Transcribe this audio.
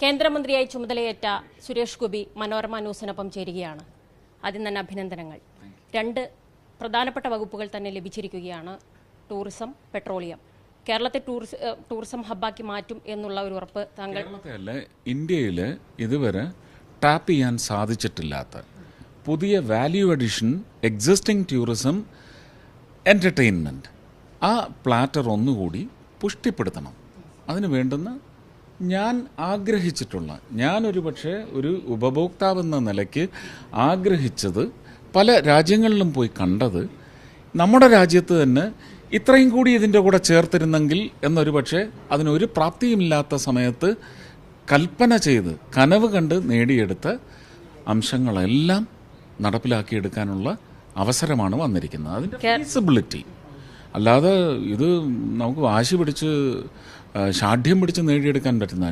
കേന്ദ്രമന്ത്രിയായി ചുമതലയേറ്റ സുരേഷ് ഗോപി മനോരമ ന്യൂസിനൊപ്പം ചേരുകയാണ്. ആദ്യം തന്നെ അഭിനന്ദനങ്ങൾ. രണ്ട് പ്രധാനപ്പെട്ട വകുപ്പുകൾ തന്നെ ലഭിച്ചിരിക്കുകയാണ്. Tourism, petroleum. കേരളത്തെ ടൂറിസം ഹബ്ബാക്കി മാറ്റും എന്നുള്ള ഒരു ഉറപ്പ് താങ്കൾ? ഇന്ത്യയിൽ ഇതുവരെ ടാപ്പ് ചെയ്യാൻ സാധിച്ചിട്ടില്ലാത്ത പുതിയ value addition, existing tourism, entertainment, ആ പ്ലാറ്റർ ഒന്നുകൂടി പുഷ്ടിപ്പെടുത്തണം. അതിന് വേണ്ടുന്ന ഞാൻ ആഗ്രഹിച്ചിട്ടുള്ള, ഞാനൊരു പക്ഷേ ഒരു ഉപഭോക്താവെന്ന നിലയ്ക്ക് ആഗ്രഹിച്ചത്, പല രാജ്യങ്ങളിലും പോയി കണ്ടത്, നമ്മുടെ രാജ്യത്ത് തന്നെ ഇത്രയും കൂടി ഇതിൻ്റെ കൂടെ ചേർത്തിരുന്നെങ്കിൽ എന്നൊരു പക്ഷേ അതിനൊരു പ്രാപ്തിയുമില്ലാത്ത സമയത്ത് കൽപ്പന ചെയ്ത് കനവ് കണ്ട് നേടിയെടുത്ത അംശങ്ങളെല്ലാം നടപ്പിലാക്കിയെടുക്കാനുള്ള അവസരമാണ് വന്നിരിക്കുന്നത്. അതിൻ്റെ ഫീസിബിലിറ്റി, അല്ലാതെ ഇത് നമുക്ക് വാശി പിടിച്ച് ഷാഠ്യം പിടിച്ച് നേടിയെടുക്കാൻ പറ്റുന്ന